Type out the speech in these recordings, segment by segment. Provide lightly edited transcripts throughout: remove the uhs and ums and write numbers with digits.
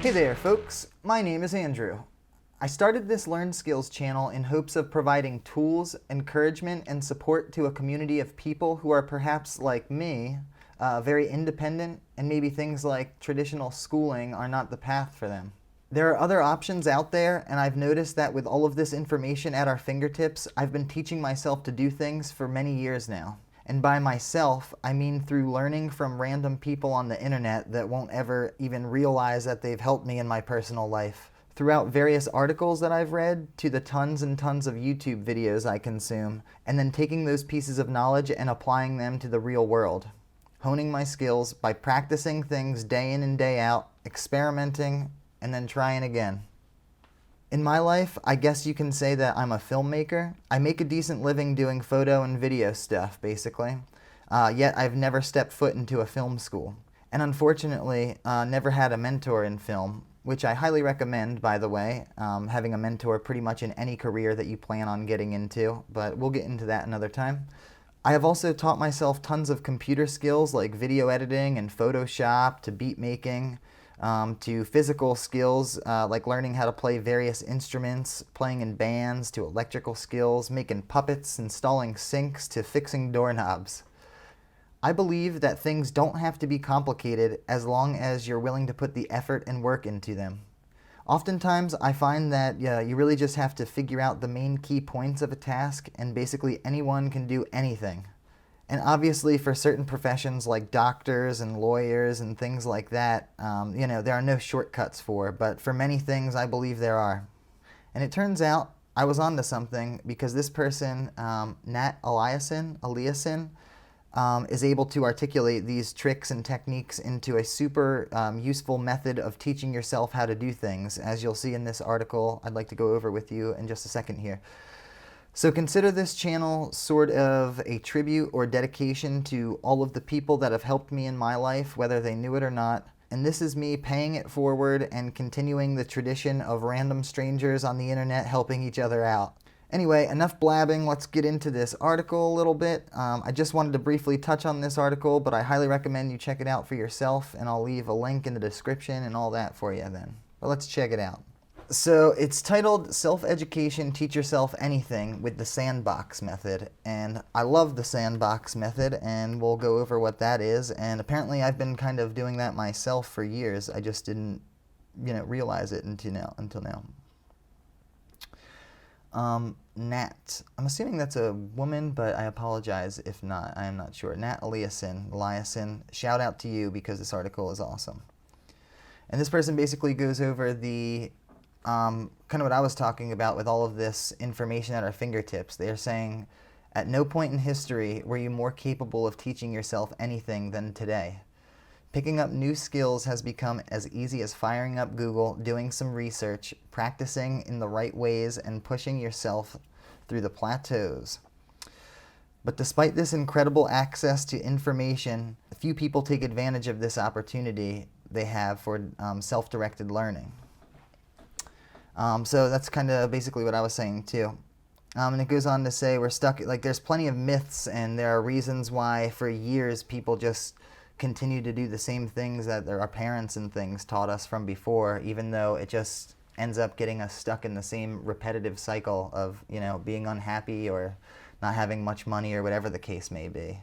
Hey there folks, my name is Andrew. I started this Learn Skills channel in hopes of providing tools, encouragement, and support to a community of people who are perhaps like me, very independent, and maybe things like traditional schooling are not the path for them. There are other options out there, and I've noticed that with all of this information at our fingertips, I've been teaching myself to do things for many years now. And by myself, I mean through learning from random people on the internet that won't ever even realize that they've helped me in my personal life. Throughout various articles that I've read, to the tons and tons of YouTube videos I consume, and then taking those pieces of knowledge and applying them to the real world. Honing my skills by practicing things day in and day out, experimenting, and then trying again. In my life, I guess you can say that I'm a filmmaker. I make a decent living doing photo and video stuff, basically. Yet I've never stepped foot into a film school. And unfortunately, never had a mentor in film, which I highly recommend, by the way, having a mentor pretty much in any career that you plan on getting into, but we'll get into that another time. I have also taught myself tons of computer skills like video editing and Photoshop to beat making, to physical skills like learning how to play various instruments, playing in bands, to electrical skills, making puppets, installing sinks, to fixing doorknobs. I believe that things don't have to be complicated as long as you're willing to put the effort and work into them. Oftentimes, I find that you really just have to figure out the main key points of a task, and basically anyone can do anything. And obviously for certain professions like doctors and lawyers and things like that, there are no shortcuts for, but for many things I believe there are. And it turns out I was onto something because this person, Nat Eliason, is able to articulate these tricks and techniques into a super useful method of teaching yourself how to do things, as you'll see in this article I'd like to go over with you in just a second here. So consider this channel sort of a tribute or dedication to all of the people that have helped me in my life, whether they knew it or not. And this is me paying it forward and continuing the tradition of random strangers on the internet helping each other out. Anyway, enough blabbing, let's get into this article a little bit. I just wanted to briefly touch on this article, but I highly recommend you check it out for yourself, and I'll leave a link in the description and all that for you then. But let's check it out. So it's titled Self-Education, Teach Yourself Anything with the Sandbox Method. And I love the Sandbox Method, and we'll go over what that is. And apparently I've been kind of doing that myself for years. I just didn't, realize it until now. Nat. I'm assuming that's a woman, but I apologize if not. I am not sure. Nat Eliason, shout out to you because this article is awesome. And this person basically goes over the kind of what I was talking about with all of this information at our fingertips. They are saying, at no point in history were you more capable of teaching yourself anything than today. Picking up new skills has become as easy as firing up Google, doing some research, practicing in the right ways, and pushing yourself through the plateaus. But despite this incredible access to information, few people take advantage of this opportunity they have for self-directed learning. So that's kind of basically what I was saying too. And it goes on to say we're stuck, like there's plenty of myths and there are reasons why for years people just continue to do the same things that our parents and things taught us from before, even though it just ends up getting us stuck in the same repetitive cycle of, being unhappy or not having much money or whatever the case may be.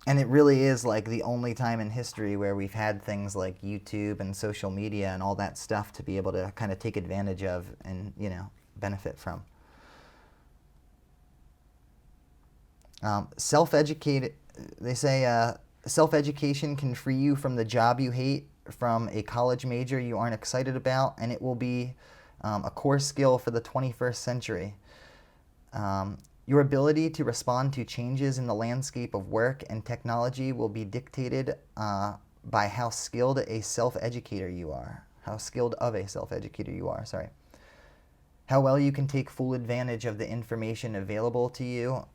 And it really is like the only time in history where we've had things like YouTube and social media and all that stuff to be able to kind of take advantage of and, benefit from. They say self-education can free you from the job you hate, from a college major you aren't excited about, and it will be a core skill for the 21st century. Your ability to respond to changes in the landscape of work and technology will be dictated by how skilled of a self-educator you are. How well you can take full advantage of the information available to you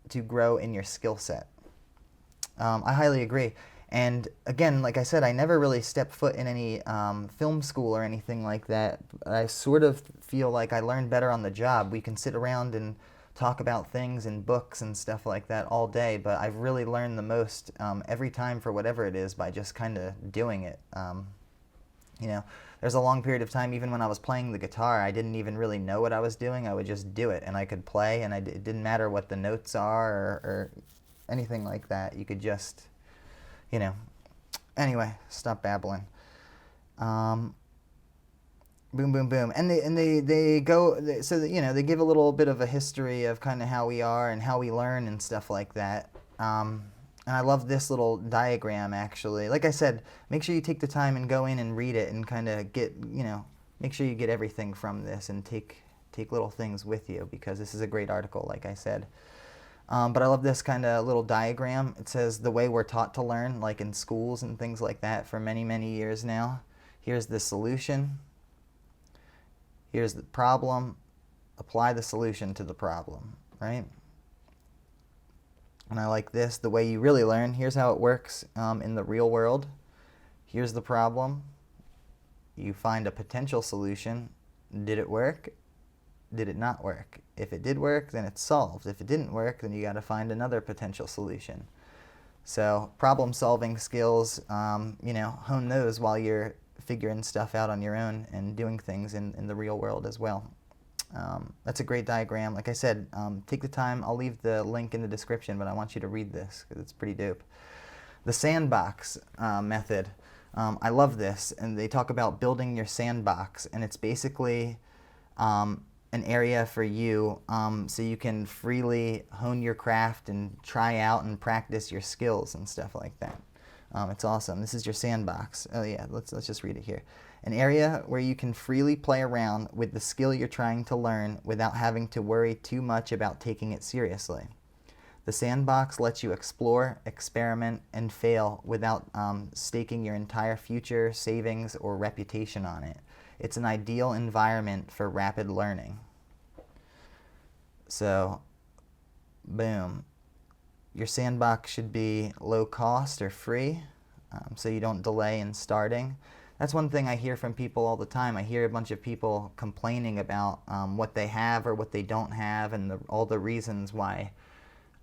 to grow in your skill set. I highly agree. And again, like I said, I never really stepped foot in any film school or anything like that. I sort of feel like I learned better on the job. We can sit around and talk about things in books and stuff like that all day, but I've really learned the most every time for whatever it is by just kind of doing it. You know, there's a long period of time, even when I was playing the guitar, I didn't even really know what I was doing. I would just do it, and I could play, and it didn't matter what the notes are or anything like that. You could just, you know. Anyway, stop babbling. Boom, boom, boom, and they go, so that, you know, they give a little bit of a history of kind of how we are and how we learn and stuff like that. And I love this little diagram, actually. Like I said, make sure you take the time and go in and read it and kind of get, you know, make sure you get everything from this and take little things with you, because this is a great article, like I said. But I love this kind of little diagram. It says the way we're taught to learn, like in schools and things like that for many, many years now. Here's the solution. Here's the problem. Apply the solution to the problem, right? And I like this, the way you really learn. Here's how it works in the real world. Here's the problem. You find a potential solution. Did it work? Did it not work? If it did work, then it's solved. If it didn't work, then you got to find another potential solution. So problem-solving skills, you know, hone those while you're figuring stuff out on your own and doing things in the real world as well. That's a great diagram. Like I said, take the time. I'll leave the link in the description, but I want you to read this because it's pretty dope. The sandbox method. I love this, and they talk about building your sandbox, and it's basically an area for you so you can freely hone your craft and try out and practice your skills and stuff like that. It's awesome. This is your sandbox. Oh yeah, let's just read it here. An area where you can freely play around with the skill you're trying to learn without having to worry too much about taking it seriously. The sandbox lets you explore, experiment, and fail without staking your entire future, savings, or reputation on it. It's an ideal environment for rapid learning. So, boom. Your sandbox should be low cost or free, so you don't delay in starting. That's one thing I hear from people all the time. I hear a bunch of people complaining about what they have or what they don't have, and all the reasons why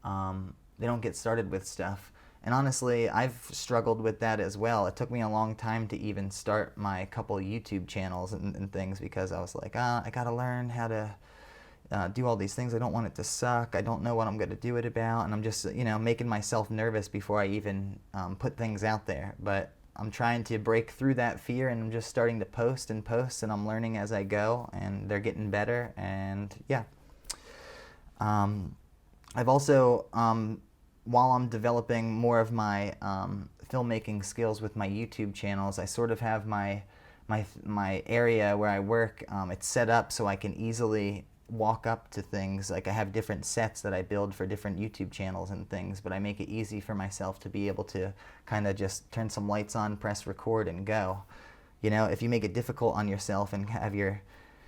they don't get started with stuff. And honestly, I've struggled with that as well. It took me a long time to even start my couple YouTube channels and things, because I was like, I gotta learn how to do all these things. I don't want it to suck. I don't know what I'm gonna do it about, and I'm just, you know, making myself nervous before I even put things out there. But I'm trying to break through that fear, and I'm just starting to post, and I'm learning as I go, and they're getting better, and yeah. I've also, while I'm developing more of my filmmaking skills with my YouTube channels, I sort of have my area where I work, it's set up so I can easily walk up to things. Like I have different sets that I build for different YouTube channels and things, but I make it easy for myself to be able to kind of just turn some lights on, press record, and go. You know, if you make it difficult on yourself and have your,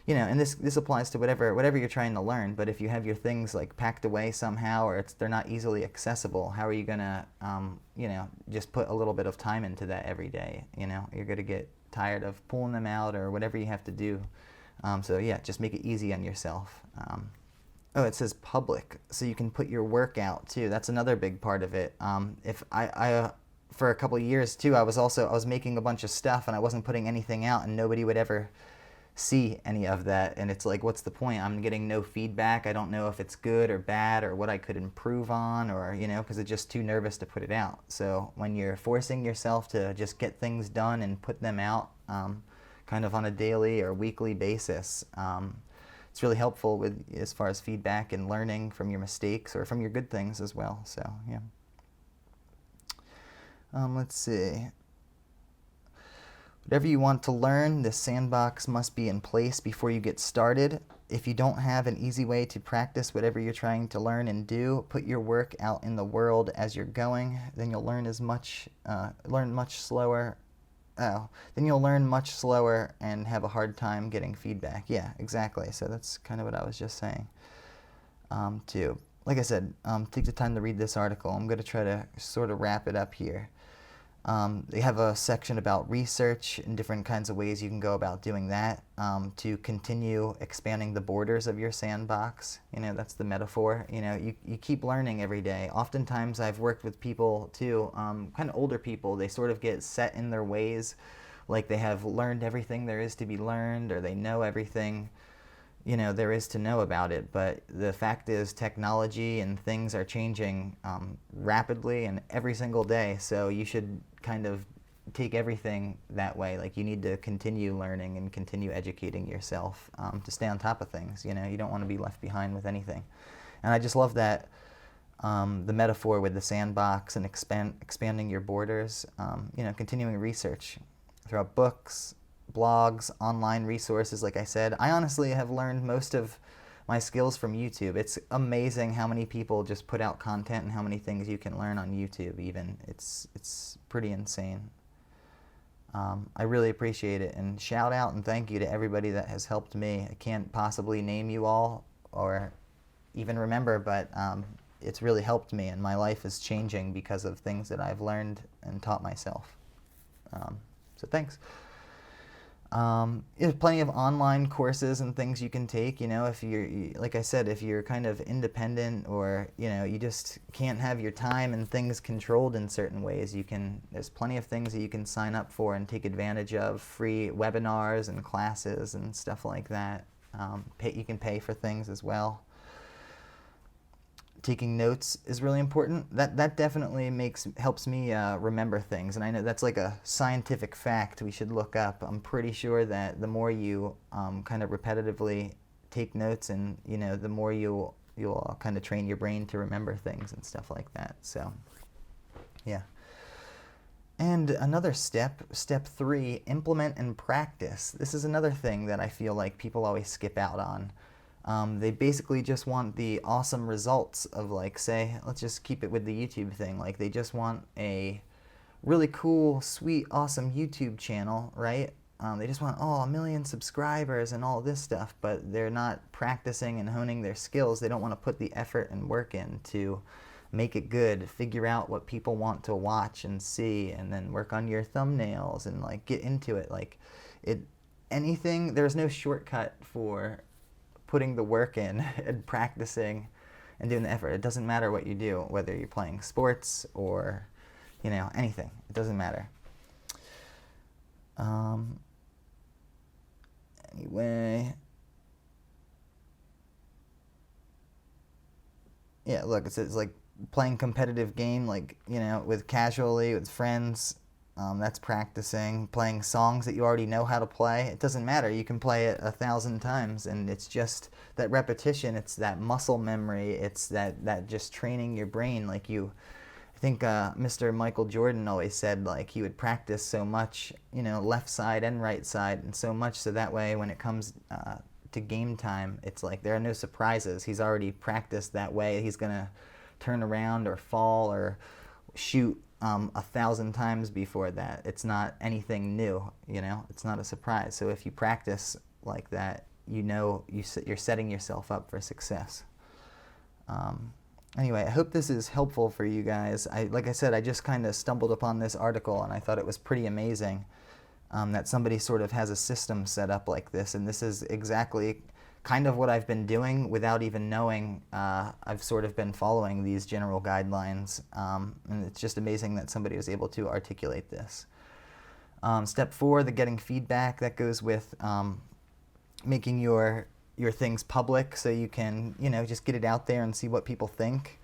you know, and this applies to whatever you're trying to learn, but if you have your things like packed away somehow, or they're not easily accessible, how are you gonna, you know, just put a little bit of time into that every day? You know, you're gonna get tired of pulling them out or whatever you have to do. So yeah, just make it easy on yourself. Oh, it says public, so you can put your work out too. That's another big part of it. If I for a couple of years too, I was making a bunch of stuff and I wasn't putting anything out, and nobody would ever see any of that, and it's like, what's the point? I'm getting no feedback. I don't know if it's good or bad or what I could improve on, or, you know, because it's just too nervous to put it out. So when you're forcing yourself to just get things done and put them out kind of on a daily or weekly basis, it's really helpful with as far as feedback and learning from your mistakes or from your good things as well. So yeah. Let's see. Whatever you want to learn, this sandbox must be in place before you get started. If you don't have an easy way to practice whatever you're trying to learn and do, put your work out in the world as you're going. Then you'll learn much slower. Then you'll learn much slower and have a hard time getting feedback. Yeah, exactly. So that's kind of what I was just saying too. Like I said, take the time to read this article. I'm going to try to sort of wrap it up here. They have a section about research and different kinds of ways you can go about doing that to continue expanding the borders of your sandbox. That's the metaphor. You keep learning every day. Oftentimes I've worked with people too, kind of older people. They sort of get set in their ways, like they have learned everything there is to be learned, or they know everything there is to know about it. But the fact is, technology and things are changing rapidly and every single day. So you should kind of take everything that way. Like, you need to continue learning and continue educating yourself to stay on top of things. You don't want to be left behind with anything. And I just love that the metaphor with the sandbox and expanding your borders. Continuing research throughout books, blogs, online resources. Like I said, I honestly have learned most of my skills from YouTube. It's amazing how many people just put out content and how many things you can learn on YouTube even. It's pretty insane. I really appreciate it, and shout out and thank you to everybody that has helped me. I can't possibly name you all or even remember, but it's really helped me, and my life is changing because of things that I've learned and taught myself. So thanks. There's plenty of online courses and things you can take. If like I said, if you're kind of independent, or you just can't have your time and things controlled in certain ways, there's plenty of things that you can sign up for and take advantage of, free webinars and classes and stuff like that. You can pay for things as well. Taking notes is really important. That definitely helps me remember things, and I know that's like a scientific fact we should look up. I'm pretty sure that the more you kind of repetitively take notes, and the more you'll kind of train your brain to remember things and stuff like that. So yeah. And another step 3, implement and practice. This is another thing that I feel like people always skip out on. They basically just want the awesome results of, like, say, let's just keep it with the YouTube thing. Like, they just want a really cool, sweet, awesome YouTube channel, right? They just want, 1 million subscribers and all this stuff, but they're not practicing and honing their skills. They don't want to put the effort and work in to make it good, figure out what people want to watch and see, and then work on your thumbnails and, like, get into it. Like, there's no shortcut for putting the work in and practicing and doing the effort. It doesn't matter what you do, whether you're playing sports or anything. It doesn't matter. Anyway, yeah, look, it's like playing competitive game, like casually with friends. That's practicing. Playing songs that you already know how to play. It doesn't matter. You can play it 1,000 times, and it's just that repetition. It's that muscle memory. It's that just training your brain. Like I think Mr. Michael Jordan always said, like, he would practice so much, left side and right side, and so much so that way when it comes to game time, it's like there are no surprises. He's already practiced that way. He's gonna turn around or fall or shoot 1,000 times before that. It's not anything new, it's not a surprise. So if you practice like that, you're setting yourself up for success. Anyway, I hope this is helpful for you guys. Like I said, I just kind of stumbled upon this article, and I thought it was pretty amazing that somebody sort of has a system set up like this, and this is exactly kind of what I've been doing without even knowing. I've sort of been following these general guidelines, and it's just amazing that somebody was able to articulate this. Step 4, the getting feedback, that goes with making your things public, so you can just get it out there and see what people think.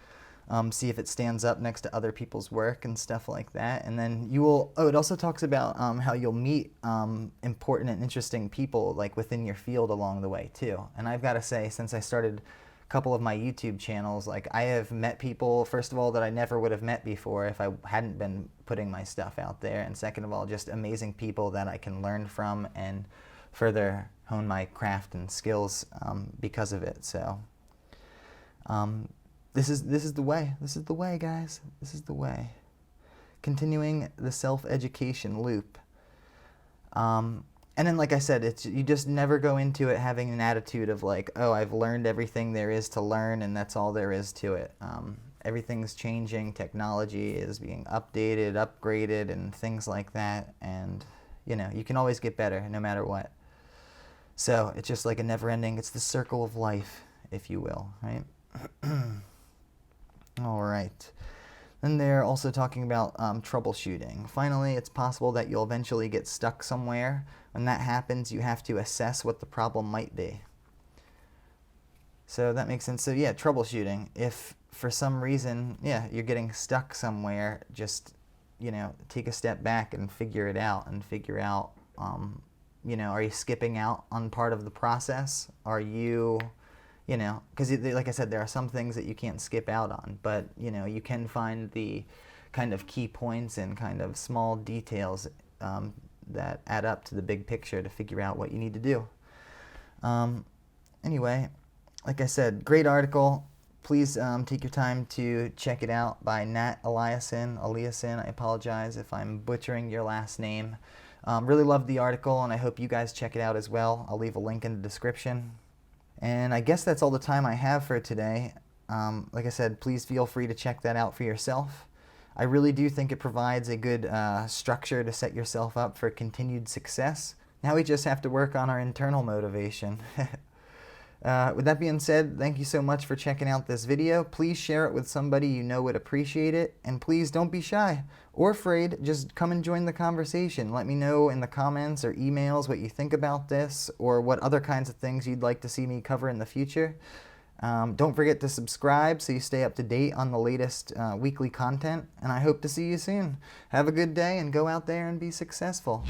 See if it stands up next to other people's work and stuff like that. And then it also talks about how you'll meet important and interesting people, like, within your field along the way too. And I've got to say, since I started a couple of my YouTube channels, like, I have met people, first of all, that I never would have met before if I hadn't been putting my stuff out there. And second of all, just amazing people that I can learn from and further hone my craft and skills because of it. So This is the way. This is the way, guys. This is the way. Continuing the self-education loop. And then, like I said, you just never go into it having an attitude of like, oh, I've learned everything there is to learn and that's all there is to it. everything's changing. Technology is being updated, upgraded, and things like that. And, you know, you can always get better no matter what. So it's just like a never-ending, it's the circle of life, if you will, right? All right. Then they're also talking about troubleshooting. Finally, it's possible that you'll eventually get stuck somewhere. When that happens, you have to assess what the problem might be. So that makes sense. So yeah, troubleshooting. If for some reason, yeah, you're getting stuck somewhere, just, you know, take a step back and figure it out and figure out, you know, are you skipping out on part of the process? Are you, you know, because like I said, there are some things that you can't skip out on, but, you know, you can find the kind of key points and kind of small details that add up to the big picture to figure out what you need to do. Anyway, like I said, great article. Please take your time to check it out by Nat Eliason. I apologize if I'm butchering your last name. Really loved the article, and I hope you guys check it out as well. I'll leave a link in the description. And I guess that's all the time I have for today. Like I said, please feel free to check that out for yourself. I really do think it provides a good structure to set yourself up for continued success. Now we just have to work on our internal motivation. With that being said, thank you so much for checking out this video. Please share it with somebody you know would appreciate it. And please don't be shy or afraid. Just come and join the conversation. Let me know in the comments or emails what you think about this or what other kinds of things you'd like to see me cover in the future. Don't forget to subscribe so you stay up to date on the latest weekly content. And I hope to see you soon. Have a good day and go out there and be successful.